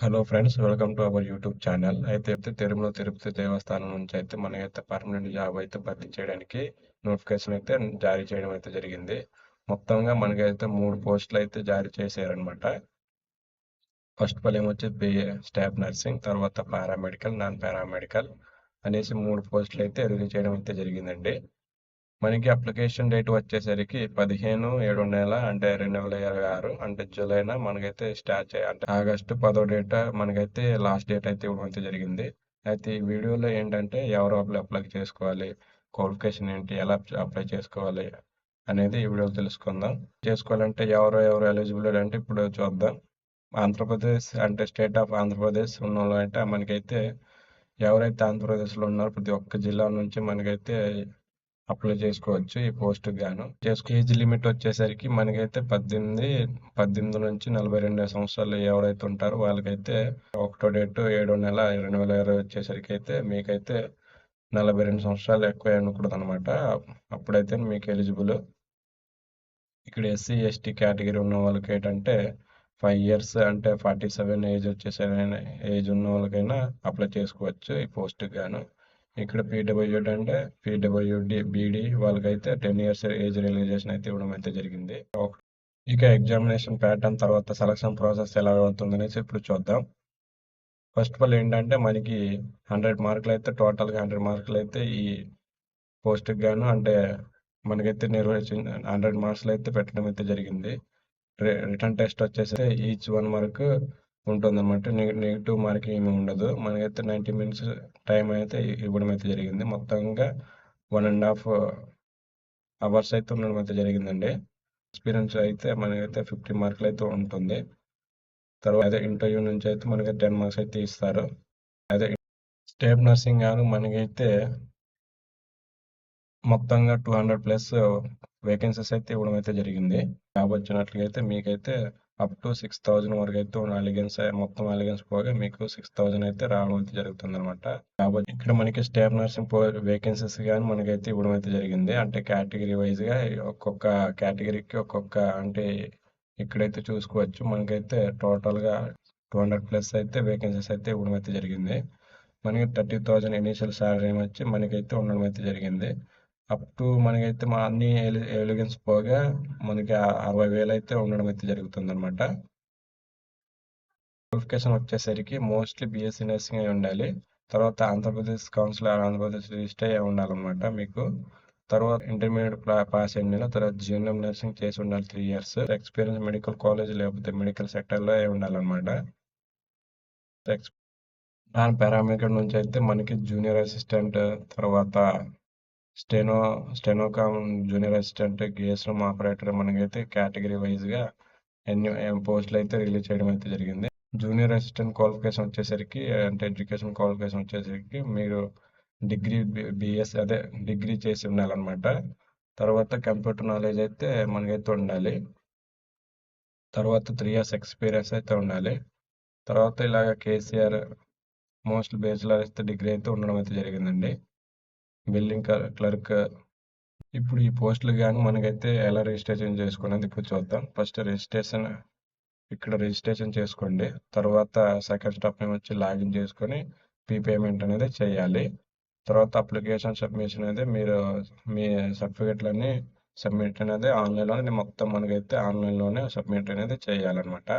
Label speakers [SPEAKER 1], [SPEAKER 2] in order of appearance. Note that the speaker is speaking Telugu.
[SPEAKER 1] Hello friends, welcome to our YouTube channel. అయితే తిరుమల తిరుపతి దేవస్థానం నుంచి అయితే మనకైతే పర్మనెంట్ జాబ్ అయితే భర్తీ చేయడానికి నోటిఫికేషన్ అయితే జారీ చేయడం అయితే జరిగింది. మొత్తంగా మనకైతే 3 పోస్టులు అయితే జారీ చేశారనమాట. ఫస్ట్ పని ఏమొచ్చి స్టాఫ్ నర్సింగ్, తర్వాత పారామెడికల్, నాన్ పారామెడికల్ అనేసి 3 పోస్టులు అయితే రిలీజ్ చేయడం అయితే జరిగిందండి. మనకి అప్లికేషన్ డేట్ వచ్చేసరికి 15/7 నెల అంటే 2026 అంటే జూలైన మనకైతే స్టార్ట్ చేయాలి. అంటే ఆగస్టు 10వ డేట్ మనకైతే లాస్ట్ డేట్ అయితే ఇవ్వడం అయితే జరిగింది. అయితే ఈ వీడియోలో ఏంటంటే ఎవరు అప్లై చేసుకోవాలి, క్వాలిఫికేషన్ ఏంటి, ఎలా అప్లై చేసుకోవాలి అనేది ఈ వీడియోలో తెలుసుకుందాం. చేసుకోవాలంటే ఎవరు ఎలిజిబుల్ అంటే ఇప్పుడు చూద్దాం. ఆంధ్రప్రదేశ్ అంటే స్టేట్ ఆఫ్ ఆంధ్రప్రదేశ్ ఉన్న వాళ్ళు అంటే మనకైతే ఎవరైతే ఆంధ్రప్రదేశ్లో ఉన్నారో ప్రతి ఒక్క జిల్లా నుంచి మనకైతే అప్లై చేసుకోవచ్చు ఈ పోస్ట్కి గాను. ఏజ్ లిమిట్ వచ్చేసరికి మనకైతే 18 నుంచి 42 సంవత్సరాలు ఎవరైతే ఉంటారో వాళ్ళకైతే 1వ డేట్ 7వ నెల 2020 వచ్చేసరికి అయితే మీకైతే 42 సంవత్సరాలు ఎక్కువ ఉండకూడదు అనమాట. అప్పుడైతే మీకు ఎలిజిబుల్. ఇక్కడ ఎస్సీ ఎస్టీ కేటగిరీ ఉన్న వాళ్ళకి ఏంటంటే 5 ఇయర్స్ అంటే 47 ఏజ్ ఉన్న వాళ్ళకైనా అప్లై చేసుకోవచ్చు ఈ పోస్ట్కి గాను. ఇక్కడ పీడబ్ల్యూడి అంటే పీడబ్ల్యూడి బీడీ వాళ్ళకైతే 10 ఇయర్స్ ఏజ్ రిలాక్సేషన్ అయితే ఇవ్వడం అయితే జరిగింది. ఇక ఎగ్జామినేషన్ ప్యాటర్న్ తర్వాత సెలక్షన్ ప్రాసెస్ ఎలా అవుతుంది అనేసి ఇప్పుడు చూద్దాం. ఫస్ట్ ఆఫ్ ఆల్ ఏంటంటే మనకి 100 మార్కులు అయితే టోటల్గా 100 మార్కులు అయితే ఈ పోస్ట్కి గాను అంటే మనకైతే 100 మార్క్స్లు అయితే పెట్టడం అయితే జరిగింది. రిటర్న్ టెస్ట్ వచ్చేసి ఈచ్ 1 మార్క్ ఉంటుందన్నమాట. నెగిటివ్ మార్కింగ్ ఏమి ఉండదు. మనకైతే 90 మినిట్స్ టైం అయితే ఇవ్వడం అయితే జరిగింది. మొత్తంగా 1.5 అవర్స్ అయితే ఉండడం అయితే జరిగిందండి. ఎక్స్పీరియన్స్ అయితే మనకైతే 50 మార్కులు అయితే ఉంటుంది. తర్వాత ఇంటర్వ్యూ నుంచి అయితే మనకి 10 మార్క్స్ అయితే ఇస్తారు. అదే స్టాఫ్ నర్సింగ్ గాను మనకైతే మొత్తంగా 200+ వేకెన్సీస్ అయితే ఇవ్వడం అయితే జరిగింది. జాబ్ వచ్చినట్లుగా అయితే మీకైతే అప్ టు 6,000 వరకు అయితే మొత్తం అలిగన్స్ పోగా మీకు 6,000 అయితే రావడం అయితే జరుగుతుంది అనమాట. కాబట్టి ఇక్కడ మనకి స్టాఫ్ నర్సింగ్ వేకెన్సీస్ కానీ మనకైతే ఇవ్వడం అయితే జరిగింది. అంటే కేటగిరీ వైజ్గా ఒక్కొక్క కేటగిరీకి ఒక్కొక్క అంటే ఇక్కడైతే చూసుకోవచ్చు. మనకైతే టోటల్గా 200+ అయితే వేకెన్సీస్ అయితే ఇవ్వడం అయితే జరిగింది. మనకి 30,000 ఇనీషియల్ శాలరీ వచ్చి మనకైతే ఉండడం అయితే జరిగింది. అప్ టు మనకైతే మా అన్ని ఎలిగెన్స్ పోగా మనకి 60,000 అయితే ఉండడం అయితే జరుగుతుంది అనమాట. క్వాలిఫికేషన్ వచ్చేసరికి మోస్ట్లీ బీఎస్సీ నర్సింగ్ అయి ఉండాలి. తర్వాత ఆంధ్రప్రదేశ్ కౌన్సిలర్ ఆంధ్రప్రదేశ్ రిజిస్టర్ అయి ఉండాలన్నమాట మీకు. తర్వాత ఇంటర్మీడియట్ పాస్ అయిన తర్వాత జూనియర్ నర్సింగ్ చేసి ఉండాలి 3 ఇయర్స్. ఎక్స్పీరియన్స్ మెడికల్ కాలేజ్ లేకపోతే మెడికల్ సెక్టర్లో అయి ఉండాలన్నమాట. నాన్ పారామెడికల్ నుంచి అయితే మనకి జూనియర్ అసిస్టెంట్, తర్వాత steno cum junior assistant, gas room operator మనకైతే కేటగిరీ వైజ్గా ఎన్ని పోస్టులు అయితే రిలీజ్ చేయడం అయితే జరిగింది. జూనియర్ అసిస్టెంట్ క్వాలిఫికేషన్ వచ్చేసరికి అంటే ఎడ్యుకేషన్ క్వాలిఫికేషన్ వచ్చేసరికి మీరు డిగ్రీ బిఎస్ అదే డిగ్రీ చేసి ఉండాలన్నమాట. తర్వాత కంప్యూటర్ నాలెడ్జ్ అయితే మనకైతే ఉండాలి. తర్వాత 3 ఇయర్స్ ఎక్స్పీరియన్స్ అయితే ఉండాలి. తర్వాత ఇలాగ కేసీఆర్ మోస్ట్ బ్యాచిలర్ అయితే డిగ్రీ అయితే ఉండడం అయితే జరిగిందండి. Building clerk. ఇప్పుడు ఈ పోస్టులు కానీ మనకైతే ఎలా రిజిస్ట్రేషన్ చేసుకునేది ఇప్పుడు చూద్దాం. ఫస్ట్ ఇక్కడ రిజిస్ట్రేషన్ చేసుకోండి. తర్వాత సెకండ్ స్టెప్ వచ్చి లాగిన్ చేసుకొని పేమెంట్ అనేది చేయాలి. తర్వాత అప్లికేషన్ సబ్మిషన్ అనేది మీరు మీ సర్టిఫికెట్లన్నీ సబ్మిట్ అనేది ఆన్లైన్లోనే మొత్తం మనకైతే ఆన్లైన్లోనే సబ్మిట్ అనేది చేయాలన్నమాట.